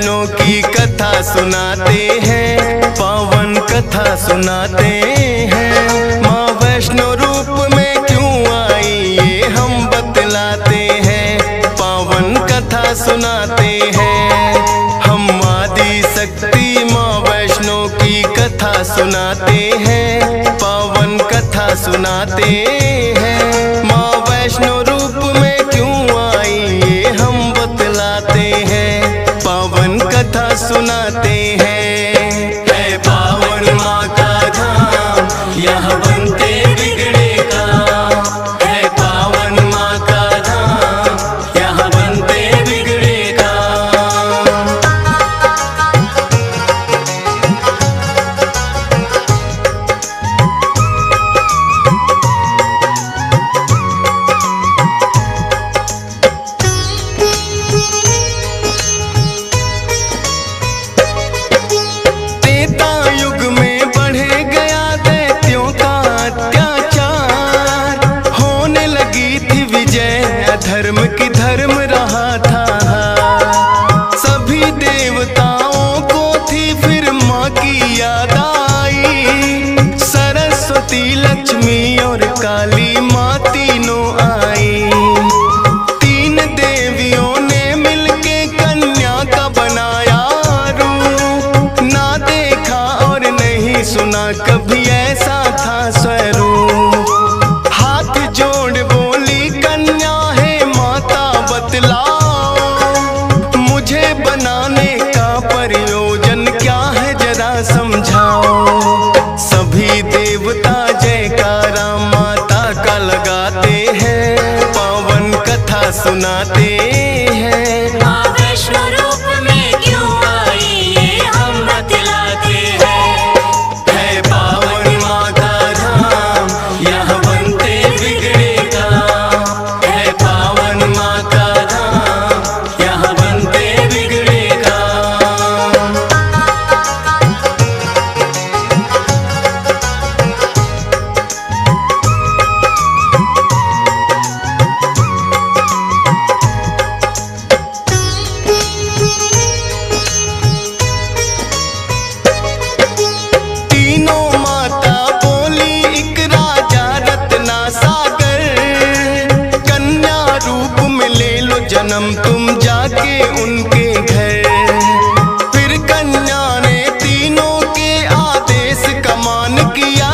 वैष्णो की कथा सुनाते हैं, पावन कथा सुनाते हैं। माँ वैष्णो रूप में क्यों आई ये हम बतलाते हैं, पावन कथा सुनाते हैं। हम आदि शक्ति माँ वैष्णो की कथा सुनाते हैं, पावन कथा सुनाते हैं। माँ वैष्णो रूप में क्यों आई ये हम बतलाते हैं, पावन कथा सुनाते हैं। है पावन माँ का धाम यहाँ बनते बिगड़े काम, है पावन माँ का धाम यहाँ बनते बिगड़े काम। धर्म की धर्म रहा था, सभी देवताओं को थी फिर माँ की याद आई। सरस्वती लक्ष्मी और काली माँ तीनों आई। तीन देवियों ने मिलके कन्या का बनाया रूप, ना देखा और नहीं सुना कभी ऐसा था स्वरूप। हाथ जोड़ बोली कन्या बतलाओ, मुझे बनाने का प्रयोजन क्या है जरा समझाओ। सभी देवता जयकारा माता का लगाते हैं, पावन कथा सुनाते हैं। माँ वैष्णो रूप में क्यों आई ये हम बतलाते हैं। है पावन माँ का धाम यहाँ बनते बिगड़े काम, है पावन माँ का यहाँ बनते बिगड़े काम। तीनों माता बोली एक राजा रत्ना सागर, कन्या रूप में ले लो जन्म तुम जाके उनके घर। फिर कन्या ने तीनों के आदेश का मान किया,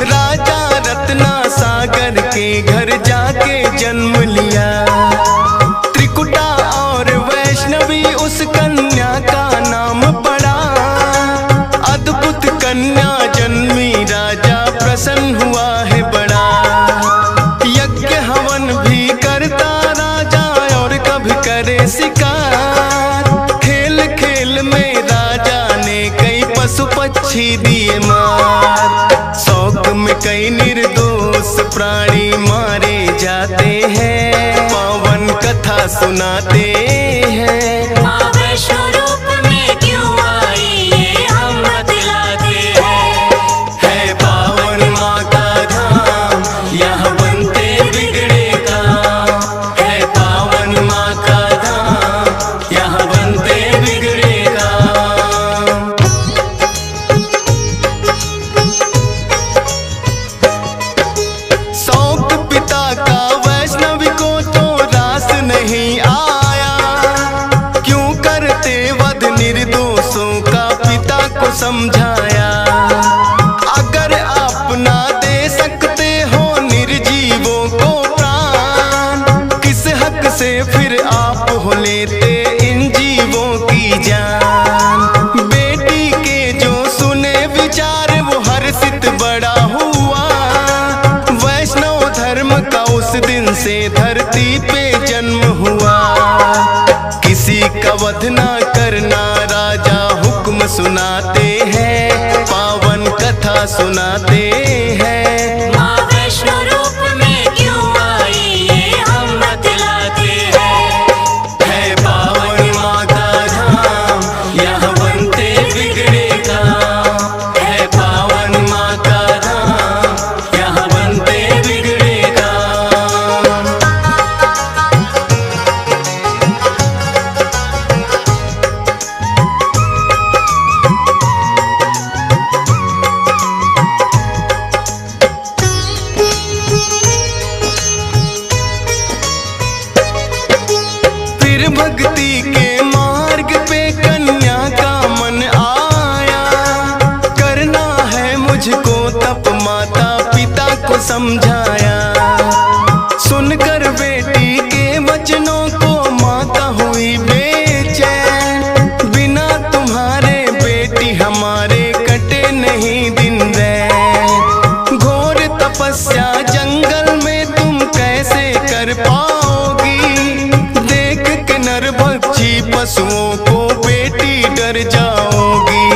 राजा रत्ना सागर के घर जाके जन्म लिया। त्रिकुटा और वैष्णवी उस कन्या का नाम पड़ा, अद्भुत कन्या जन्मी राजा प्रसन्न हुआ है बड़ा। यज्ञ हवन भी करता राजा और कभी करे शिकार। खेल खेल में राजा ने कई पशु पक्षी दिए मार, शौक में कई निर्दोष प्राणी मारे जाते हैं, पावन कथा सुनाते हैं। माँ वैष्णो रूप में क्यों आई ये हम बतलाते हैं। है पावन माँ का धाम यहाँ बनते बिगड़े काम, है पावन माँ का धाम यहाँ बनते बिगड़े काम। शौक पिता का वैष्णवी को तो रास नहीं आया, क्यों करते वध निर्दोषों का पिता को समझाया। अगर आप ना दे सकते हो निर्जीवों को प्राण, किस हक से फिर आप हो लेते इन जीवों की जान। बेटी के जो सुने विचार वो हर्षित बड़ा हुआ, वैष्णव धर्म का उस दिन से धरती पे जन्म हुआ। किसी का वध ना करना राजा हुक्म सुनाते हैं, पावन कथा सुनाते हैं। माँ वैष्णो रूप में क्यों आई ये हम बतलाते हैं। है पावन माँ का धाम यहाँ बनते बिगड़े काम, है पावन माँ का धाम यहाँ बनते बिगड़े काम। समझाया। सुनकर बेटी के वचनों को माता हुई बेचैन। बिना तुम्हारे बेटी हमारे कटे नहीं दिन रैन। घोर तपस्या जंगल में तुम कैसे कर पाओगी। देख के नरभक्षी पशुओं को बेटी डर जाओगी।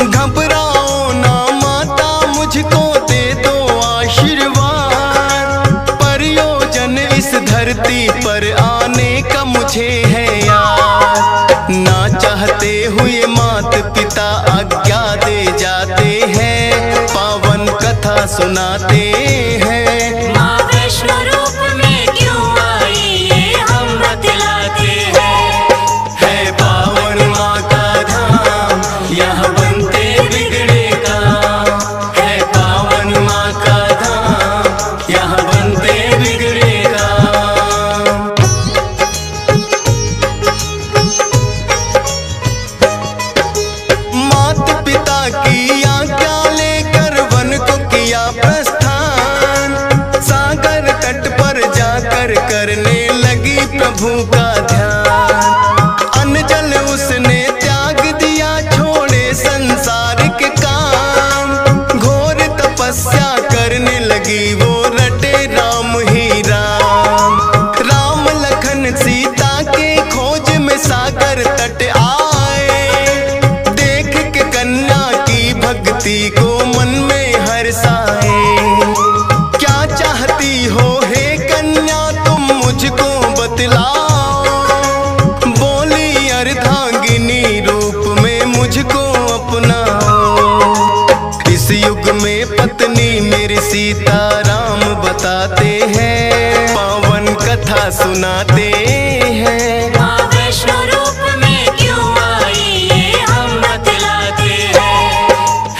घबराओ ना माता, मुझको दे दो आशीर्वाद। प्रयोजन इस धरती पर आने का मुझे है याद। ना चाहते हुए मात पिता आज्ञा दे जाते हैं, पावन कथा सुनाते हैं। माँ वैष्णो रूप में क्यों आई ये हम बतलाते हैं। है पावन माँ का धाम, यहाँ बनते बिगड़े काम। है पावन माँ का धाम, यहाँ बनते बिगड़े काम। मात पिता की आज्ञा लेकर वन को किया प्रस्थान। सागर तट पर जाकर करने लगी प्रभु का ध्यान। अन्न जल उसने त्याग दिया, छोड़े संसार के काम। घोर तपस्या करने लगी वो, रटे राम ही राम। राम लखन सीता के खोज में सागर तट आए। देख के कन्या की भक्ति को मन में हर्षाए। क्या चाहती हो हे कन्या तुम मुझको बतलाओ। बोली अर्धांगिनी रूप में मुझको अपनाओ। इस युग में पत्नी मेरी सीता राम बताते हैं, पावन कथा सुनाते हैं। माँ वैष्णो रूप में क्यों आई ये हम बतलाते हैं।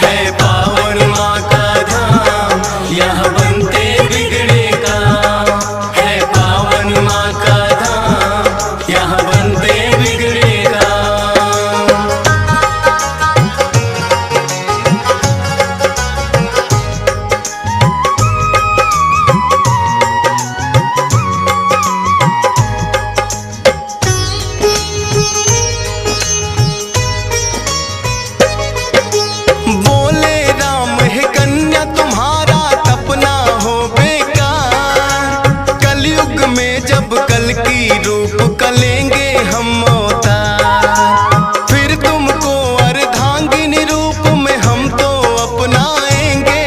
है पावन माँ का धाम, यहाँ बनते बिगड़े काम। है पावन माँ का धाम, यहाँ बनते बिगड़े काम। बोले राम है कन्या तुम्हारा तपना हो बेकार। कलयुग में जब कल की रूप कलेंगे हम अवतार। फिर तुमको अर्धांगिनी रूप में हम तो अपनाएंगे।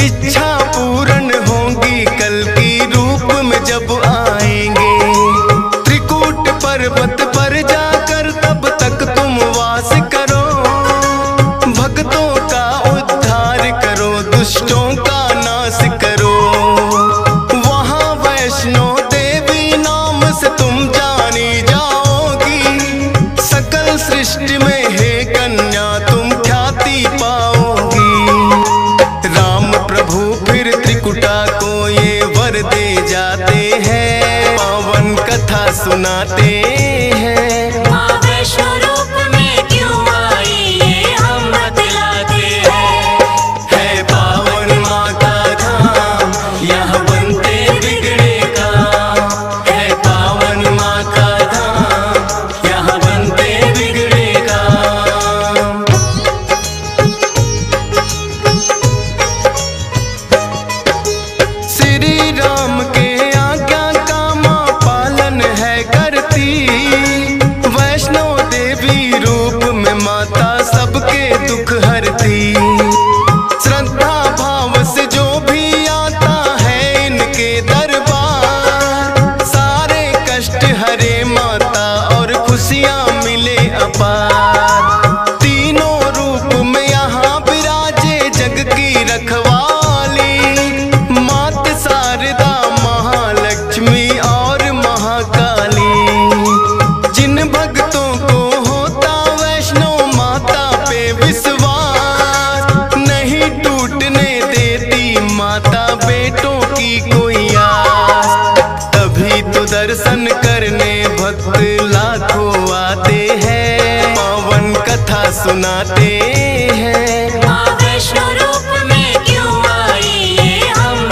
इच्छा पूर्ण होगी कल की रूप में जब आएंगे। त्रिकूट पर्वत पर जाकर तब तक तुम वास करो। भक्तों का उद्धार करो, दुष्टों का नाश करो। वहाँ वैष्णो देवी नाम से तुम जानी जाओगी। सकल सृष्टि में हे कन्या तुम ख्याति पाओगी। राम प्रभु फिर त्रिकुटा को ये वर दे जाते हैं, पावन कथा सुनाते हैं। माँ वैष्णो रूप में क्यों आई ये हम बतलाते हैं। है पावन माँ का धाम, यहाँ बनते बिगड़े काम। है पावन माँ का धाम, यहाँ बनते बिगड़े काम। श्री राम के आज्ञा का माँ पालन है करती। वैष्णो देवी रूप में माता सबके दुख हरती। श्रद्धा भाव से जो भी आता है इनके दरबार। सारे कष्ट हरे माता और खुशियाँ मिले अपार। तीनों रूप में यहाँ विराजे जग की रखवाली। मात शारदा महालक्ष्मी और महाकाली। जिन भक्तों को होता वैष्णो माता पे विश्वास, नहीं टूटने देती माता बेटों की कोई आस। तभी तो दर्शन करने भक्त लाखों आते हैं, पावन कथा सुनाते हैं। माँ वैष्णो रूप में क्यों आई ये हम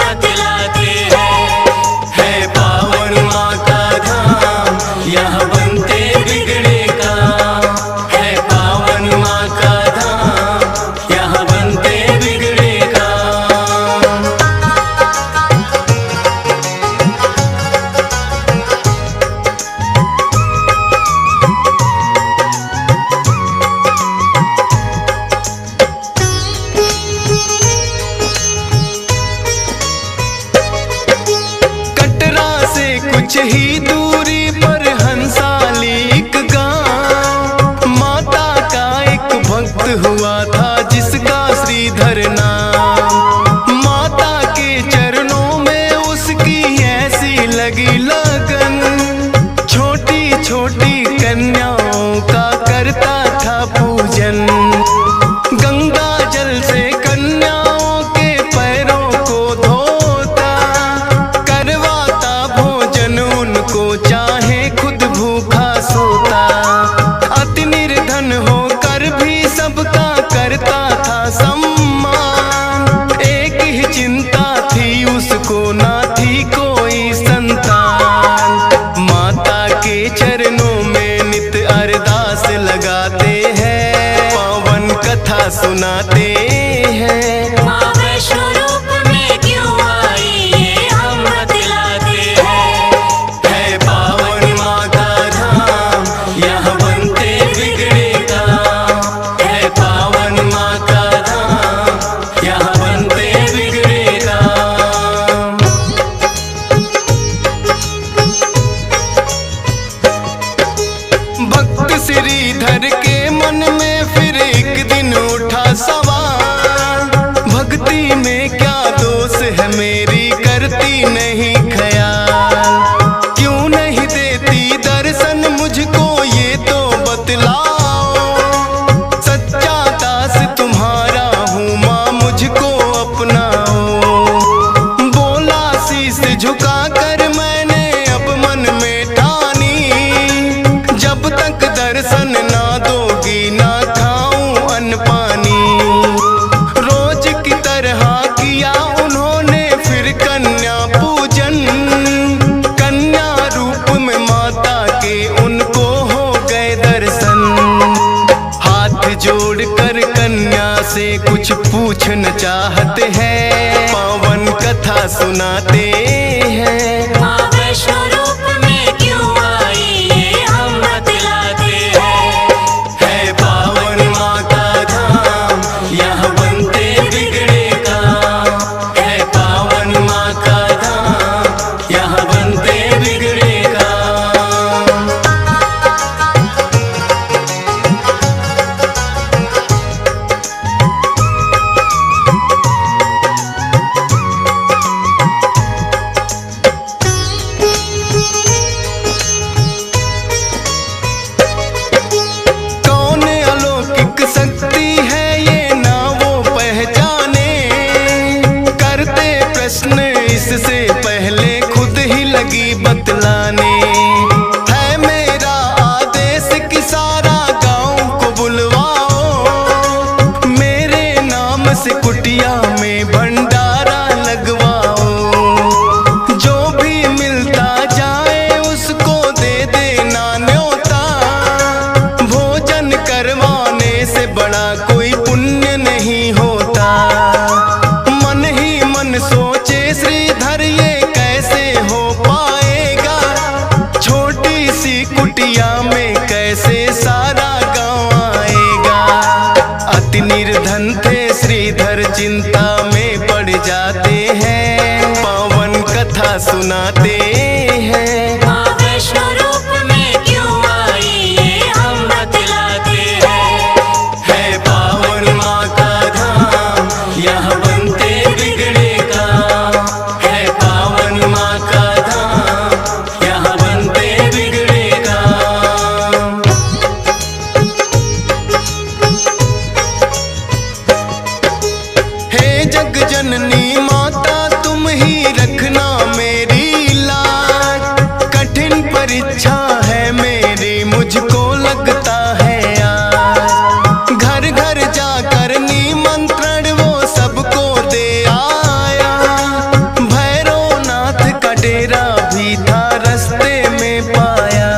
कुछ ही दूरी पर हंसाली एक गांव, माता का एक भक्त हुआ था जिसका श्रीधर नाम। माता के चरणों में उसकी ऐसी लगी लगन, छोटी छोटी कन्याओं का करता था पूजन। गंगा जल से कन्याओं के पैरों को धोता, करवाता भोजन उनको चाहे खुद भूखा सोता। अति निर्धन होकर भी सबका करता था सम्मान, एक ही चिंता थी उसको ना थी कोई संतान। माता के चरणों में नित अरदास लगाते हैं, पावन कथा सुनाते हैं। माँ वैष्णो रूप में क्यों आई ये हम बतलाते हैं। है पावन माँ का धाम, यहाँ बनते बिगड़े काम। है पावन माँ का धाम, यहाँ बनते बिगड़े काम। भक्त श्रीधर के मन में फिर एक दिन उठा सवाल, भक्ति में क्या दोष है मेरी करती नहीं ख्याल। क्यों नहीं देती दर्शन मुझको ये तो बतलाओ, सच्चा दास तुम्हारा हूँ माँ मुझको अपनाओ। बोला शीश झुका कर मैंने अब मन में ठानी, जब तक दर्शन ना दोगी ना खाऊं अन्न पानी। रोज की तरह किया उन्होंने फिर कन्या पूजन, कन्या रूप में माता के उनको हो गए दर्शन। हाथ जोड़कर कन्या से कुछ पूछना चाहते हैं, पावन कथा सुनाते हैं। माँ वैष्णो रूप में क्यों आई ये हम बतलाते हैं। है पावन माँ का धाम, यहाँ बनते बिगड़े काम। है पावन माँ का धाम, यहाँ बनते बिगड़े काम। कौन अलौकिक शक्ति है ये ना वो पहचाने, करते प्रश्न इससे पहले खुद ही लगी बतलाने। है मेरा आदेश कि सारा गांव को बुलवाओ, मेरे नाम से कुटिया में भंडारा लगवाओ। जो भी मिलता जाए उसको दे देना न्योता, भोजन करवाने से बड़ा कोई पुण्य नहीं होता। मन ही मन सोचे श्रीधर ये कैसे हो पाएगा, छोटी सी कुटिया में कैसे सारा गांव आएगा। अति निर्धन थे श्रीधर चिंता में पड़ जाते हैं, पावन कथा सुनाते हैं। माँ वैष्णो रूप में क्यों आई ये हम बतलाते हैं। है पावन माँ का धाम, यहाँ बनते बिगड़े काम। है पावन माँ का धाम, यहाँ बनते बिगड़े काम। हे जग जननी माता तुम ही रखना मेरी लाज, कठिन परीक्षा है मेरी मुझको लगता है आज। घर घर जाकर निमंत्रण वो सबको दे आया, भैरवनाथ का डेरा भी था रास्ते में पाया।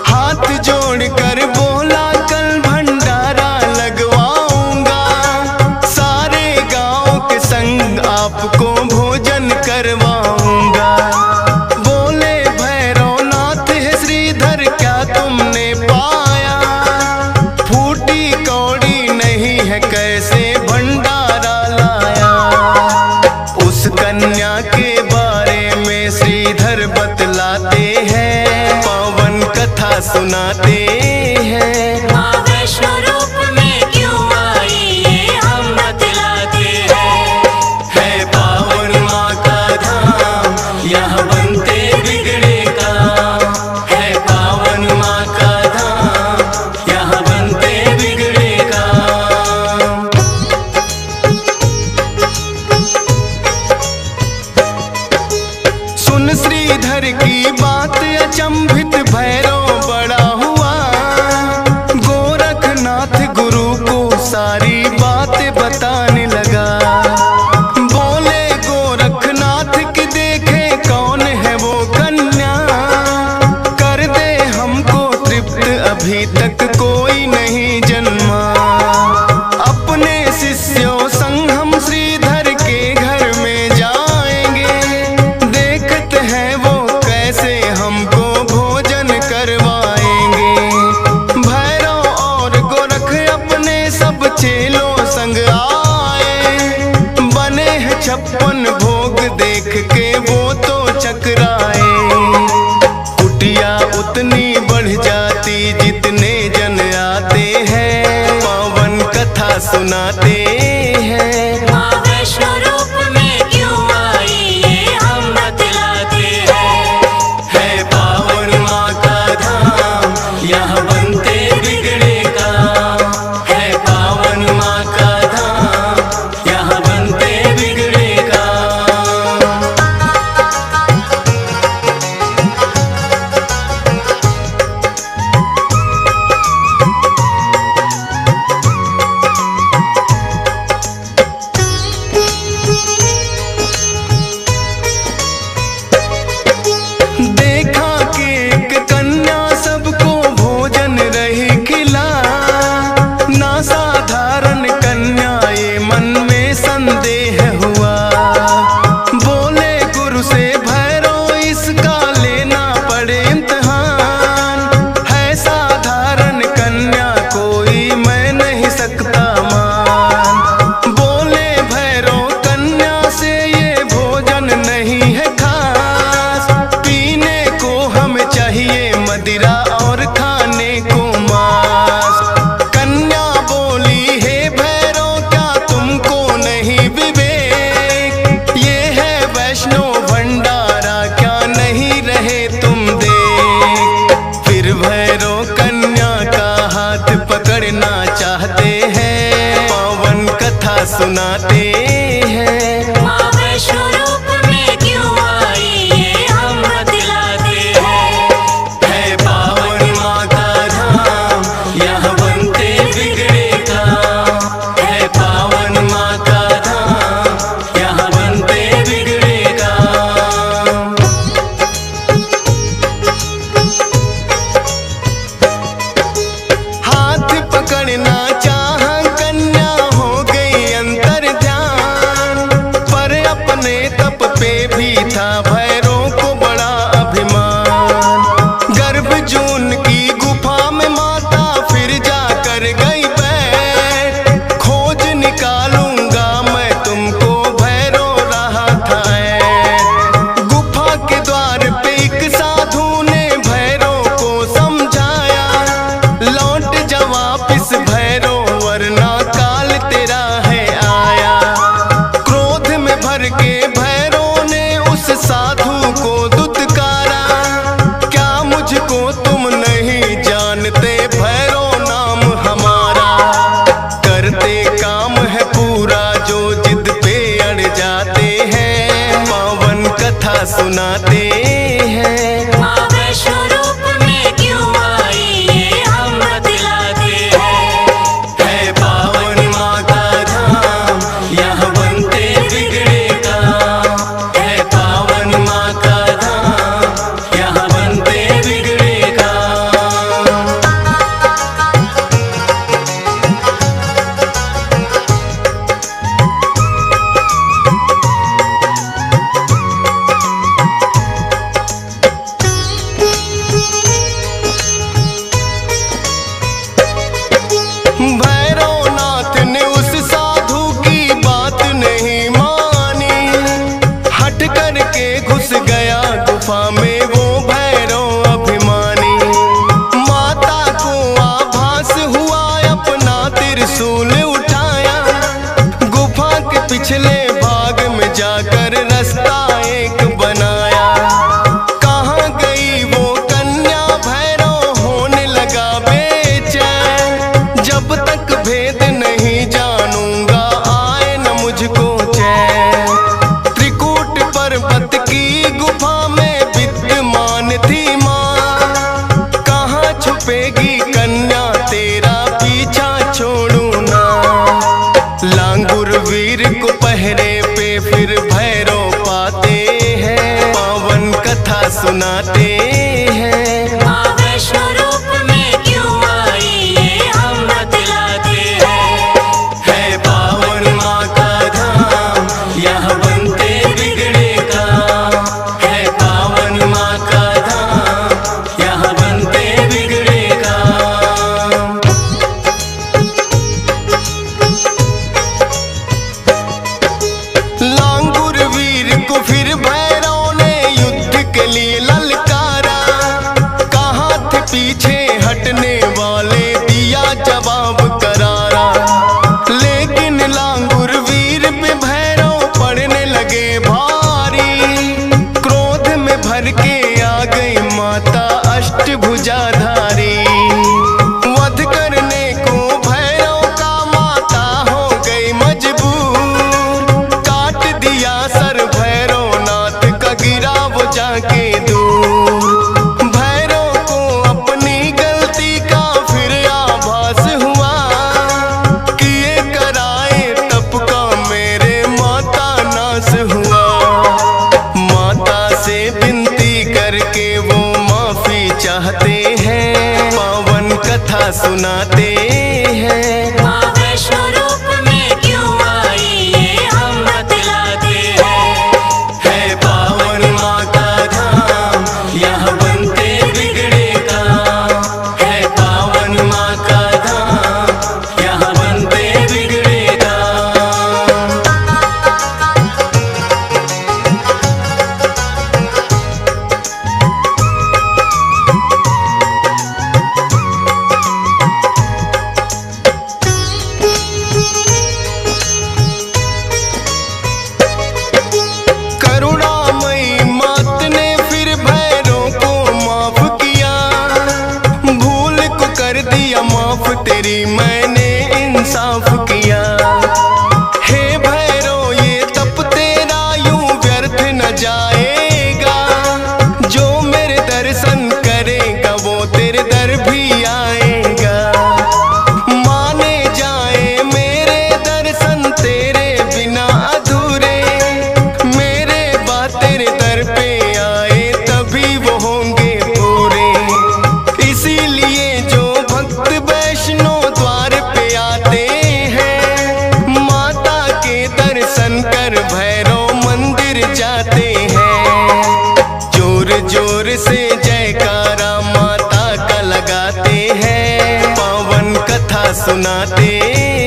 हाथ जोड़कर बोला कल भंडारा लगवाऊंगा, सारे गांव के संग आपको भोजन करवाऊंगा। बोले भैरवनाथ है श्रीधर क्या तुमने पाया, फूटी कौड़ी नहीं है कैसे भंडारा लाया। उस कन्या के बारे में श्रीधर बतला सुनाते हैं। माँ वैष्णो रूप में क्यों आई ये हम बतलाते हैं। है पावन माँ का धाम, यहाँ बनते बिगड़े काम। है पावन माँ का धाम, यहाँ बनते बिगड़े काम। सुन श्रीधर की बात अचंभित भैरव बड़ा हुआ। गोरखनाथ गुरु को सारी बातें बताने लगा। बोले गोरखनाथ की देखे कौन है वो कन्या। कर दे हमको तृप्त अभी तक कोई नहीं जन्मा। अपने शिष्यों संग हम श्रीधर के घर में जाएंगे। देखते हैं वो कैसे हमको भोजन करवाएंगे। भैरव और गोरख अपने सब चेलों संग आए। बने हैं 56 भोग देख के वो तो चकराए। कुटिया उतनी बढ़ जाती जितने जन आते हैं। पावन कथा सुनाते हैं। माँ वैष्णो रूप में क्यों आई ये हम बतलाते हैं। है पावन माँ का धाम, यहाँ बनते बिगड़े काम। है पावन माँ का धाम, यहाँ बनते बिगड़े काम। देखा कि एक कन्या सबको भोजन रही खिला। ना साधारण कन्या ये मन में संदेह हुआ। बोले गुरु से भैरव इसका लेना पड़े इम्तिहान। है साधारण कन्या कोई मैं नहीं सकता मान। बोले भैरव कन्या से ये भोजन नहीं है खास। पीने को हमें चाहिए मदिरा और खाने को मांस। कन्या बोली हे भैरव क्या तुमको नहीं विवेक। ये है वैष्णो भंडारा क्या नहीं रहे तुम देख। फिर भैरव कन्या का हाथ पकड़ना चाहते हैं। पावन कथा सुनाते हैं। माँ वैष्णो रूप में क्यों आई ये हम बतलाते हैं। है पावन माँ का धाम, यहाँ बनते बिगड़े काम। है पावन माँ का धाम, यहाँ बनते बिगड़े काम। हाथ पकड़ना चाह कन्या हो गई अंतर ध्यान। पर अपने तप पे भी था भैरव को बड़ा अभिमान। गर्भ जून की गुफा में माता फिर जाकर गई बैठ। खोज निकालूंगा मैं तुमको भैरव रहा था ऐठ। गुफा के द्वार पे एक साधु ने भैरव को समझाया। लौट जा वापिस भैरव वरना काल तेरा है आया। क्रोध में भर के भैरव ने उस साधु को दुत्कारा। क्या मुझको तुम नहीं जानते भैरव नाम हमारा। करते काम है पूरा जो जिद पे अड़ जाते हैं। पावन कथा सुनाते हैं। माँ वैष्णो रूप में क्यों आई ये हम बतलाते हैं। है पावन माँ का धाम, यहाँ बनते बिगड़े काम। है पावन माँ का धाम, यहाँ बनते बिगड़े काम। जाकर रास्ता एक बनाया। कहाँ गई वो कन्या भैरव होने लगा बेचैन। जब तक भेद नहीं जानूंगा आए न मुझको चैन। त्रिकूट पर्वत की गुफा में विद्यमान थी माँ। कहाँ छुपेगी कन्या तेरा पीछा छोड़ू ना। लांगुर वीर को पहरे पे फिर भैरव पाते हैं। पावन कथा सुनाते हैं। माँ वैष्णो रूप में क्यों आई ये हम बतलाते हैं। है पावन माँ का धाम यहाँ बनते बिगड़े काम। है पावन माँ का धाम यहाँ बनते बिगड़े काम। लांगुर वीर को फिर भैरव ने युद्ध के लिए ललकारा। कहाँ थे पीछे हटने वाले दिया जवाब करारा। लेकिन लांगुर वीर पे भैरव पड़ने लगे भारी। क्रोध में भर के आ गई माता अष्टभुजाधारी। वध करने को भैरव का माता हो गई मजबूर। काट दिया सर भैरवनाथ का गिरा वो जाके दूर। भैरव को अपनी गलती का फिर आभास हुआ। किए कराए तप का मेरे माता नाश हुआ। माता से विनती करके वो माफी चाहते हैं। पावन कथा सुनाते हैं। माँ वैष्णो रूप में क्यों आई ये हम बतलाते हैं। है पावन माँ का धाम यहाँ बनते बिगड़े काम। है पावन माँ का धाम यहाँ बनते बिगड़े काम। करुणामयी मात ने फिर भैरव को माफ किया। भूल को कर दिया माफ तेरी मैंने इंसाफ किया। हे भैरव ये तप तेरा यूं व्यर्थ न जाएगा। जो मेरे दर्शन करेगा वो तेरे दर भी आएगा। माने जाए मेरे दर्शन तेरे बिना अधूरे। मेरे बाद तेरे दर पे आए तभी वो होंगे पूरे। इसीलिए जो भक्त वैष्णो द्वार पे आते हैं। माता के दर्शन कर भैरव मंदिर जाते हैं। जोर जोर से जयकारा माता का लगाते हैं। पावन कथा सुनाते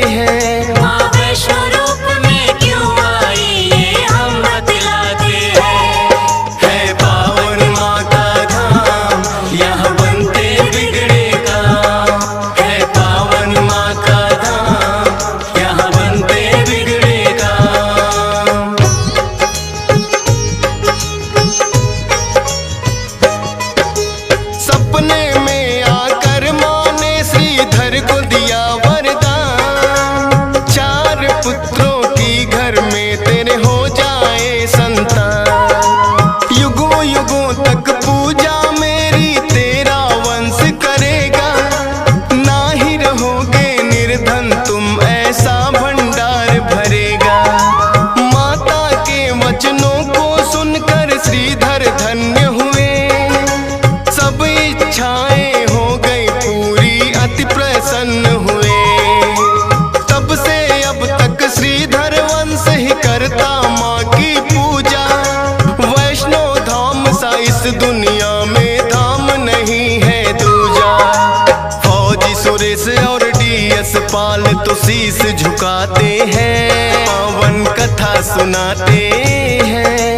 हैं। माँ वैष्णो रूप में क्यों आई ये हम बतलाते हैं। है पावन माँ का धाम यहाँ बनते बिगड़े काम। है पावन माँ का धाम यहाँ बनते बिगड़े काम। सपने में आकर माँ ने श्रीधर को दिया वरदान। 4 पुत्रों की घर में तेरे हो जाए संतान। युगों युगों तक पूजा मेरी तेरा वंश करेगा। ना ही रहोगे निर्धन तुम ऐसा भंडार भरेगा। माता के वचनों को सुनकर श्रीधर धन्य हुए। सब इच्छाएं हो गई पूरी अति प्रसन्न हुए। तब से अब तक श्रीधर वंश ही करता माँ की पूजा। वैष्णो धाम सा इस दुनिया में धाम नहीं है दूजा। फौजी सुरेश और डीएस पाल तो शीश झुकाते हैं। पावन कथा सुनाते हैं।